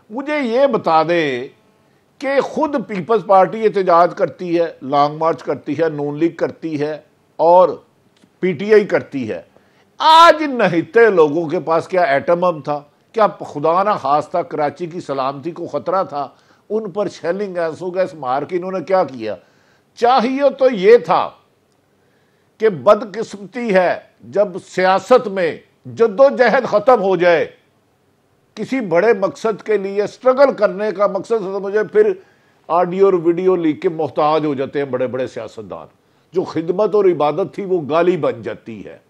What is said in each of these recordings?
मुझे ये बता दे कि खुद पीपल्स पार्टी एहतजाज करती है, लॉन्ग मार्च करती है, नून लीग करती है और पीटीआई करती है। आज नहिते लोगों के पास क्या एटम बम था? क्या खुदा ना खास्ता कराची की सलामती को खतरा था? उन पर शेलिंग गैसों गैस मार के इन्होंने क्या किया? चाहिए तो ये था कि बदकिस्मती है जब सियासत में जद्दोजहद खत्म हो जाए, किसी बड़े मकसद के लिए स्ट्रगल करने का मकसद खत्म हो जाए, फिर ऑडियो और वीडियो लीक के मोहताज हो जाते हैं बड़े बड़े सियासतदान। जो खिदमत और इबादत थी वो गाली बन जाती है।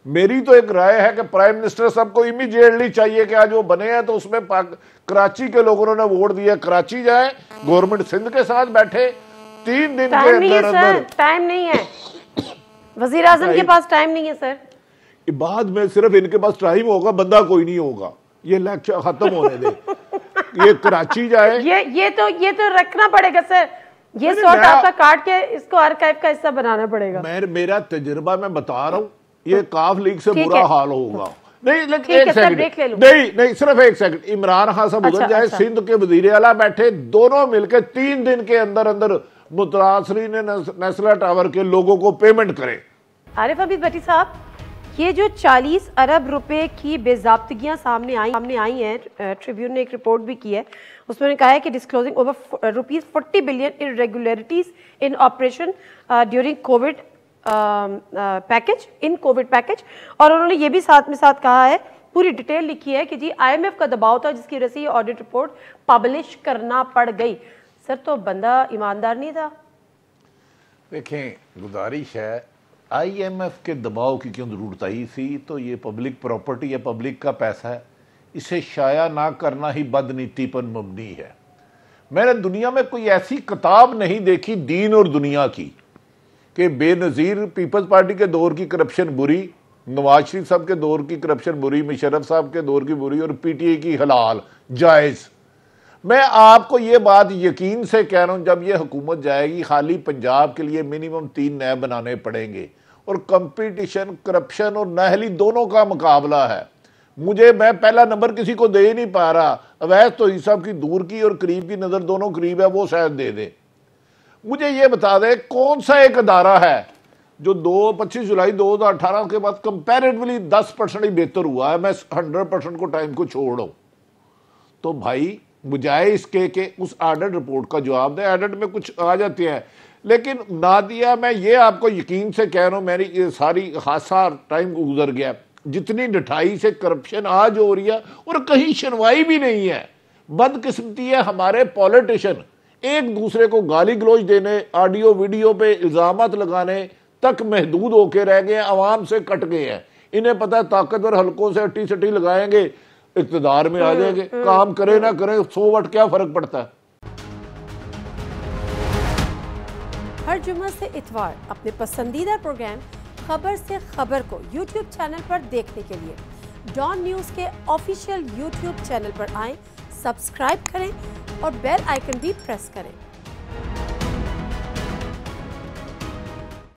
मेरी तो एक राय है कि प्राइम मिनिस्टर साहब को इमीडिएटली चाहिए कि आज वो बने हैं तो उसमें कराची के लोगों ने वोट दिया, कराची जाए, गवर्नमेंट सिंध के साथ बैठे, 3 दिन के अंदर टाइम नहीं है, वजीर आजम के पास टाइम नहीं है सर। बाद में सिर्फ इनके पास टाइम होगा, बंदा कोई नहीं होगा। ये लेक्चर खत्म होने दे, ये कराची जाए। ये तो रखना पड़ेगा सर, ये शॉट आपका काट के इसको आर्काइव का हिस्सा बनाना पड़ेगा। मेरा तजुर्बा मैं बता रहा हूँ, ये काफ लीग से बुरा हाल होगा। नहीं लेकिन एक सेकंड, नहीं सिर्फ एक सेकंड, इमरान खान साहब उधर जाए, सिंध के वजीर आला बैठे, दोनों मिलकर 3 दिन के अंदर अंदर मुतासरीन नेशनल टावर के लोगों को पेमेंट करें। आरिफ हमीद भट्टी साहब, ये जो 40 अरब रुपए की बेज़ाब्तगियां सामने आई हैं, ट्रिब्यून ने एक रिपोर्ट भी की है, उसमें कहा है कि डिस्क्लोजिंग ओवर ₹40 बिलियन इरेगुलरिटीज इन ऑपरेशन ड्यूरिंग कोविड पैकेज, और उन्होंने ये भी साथ में कहा है, पूरी डिटेल लिखी है कि जी IMF का दबाव था जिसकी वजह से ये ऑडिट रिपोर्ट पब्लिश करना पड़ गई। सर तो बंदा ईमानदार नहीं था? देखें, गुजारिश है, IMF के दबाव की क्यों जरूरत आई थी? तो ये पब्लिक प्रॉपर्टी है, पब्लिक का पैसा है, इसे शाया ना करना ही बदनीति पर मबनी है। मैंने दुनिया में कोई ऐसी किताब नहीं देखी दीन और दुनिया की कि बेनज़ीर पीपल्स पार्टी के दौर की करप्शन बुरी, नवाज शरीफ साहब के दौर की करप्शन बुरी, मुशर्रफ साहब के दौर की बुरी और PTI की हलाल जायज़। मैं आपको ये बात यकीन से कह रहा हूं, जब ये हुकूमत जाएगी खाली पंजाब के लिए मिनिमम 3 नए बनाने पड़ेंगे और कंपटीशन, करप्शन और नाअहली दोनों का मुकाबला है। मैं पहला नंबर किसी को दे ही नहीं पा रहा। अवैध तौहीद साहब की दूर की और करीब की नज़र दोनों करीब है, वो शायद दे दे। मुझे ये बता दे कौन सा एक अदारा है जो 25 जुलाई 2018 के बाद कंपैरेटिवली 10% ही बेहतर हुआ है। मैं 100% को टाइम को छोड़ रहा हूं। तो भाई बजाय इसके कि उस ऑडिट रिपोर्ट का जवाब दे, ऑडिट में कुछ आ जाते हैं लेकिन ना दिया। मैं ये आपको यकीन से कह रहा हूं, मेरी ये सारी खासा टाइम गुजर गया, जितनी ढिठाई से करप्शन आज हो रही है और कहीं सुनवाई भी नहीं है। बदकिस्मती है, हमारे पॉलिटिशियन एक दूसरे को गाली गलौज देने, ऑडियो वीडियो पे इल्जामात लगाने तक महदूद होके रह गए हैं, आवाम से कट गए हैं। इन्हें पता है ताकतवर हलकों से अट्टी सट्टी लगाएंगे, इक़्तिदार में आ जाएंगे। काम करे ना करे, 100 वोट क्या फर्क पड़ता है। हर जुम्मे से इतवार अपने पसंदीदा प्रोग्राम खबर से खबर को YouTube चैनल पर देखने के लिए डॉन न्यूज़ के ऑफिशियल YouTube चैनल पर आएं, सब्सक्राइब करें और बेल आइकन भी प्रेस करें।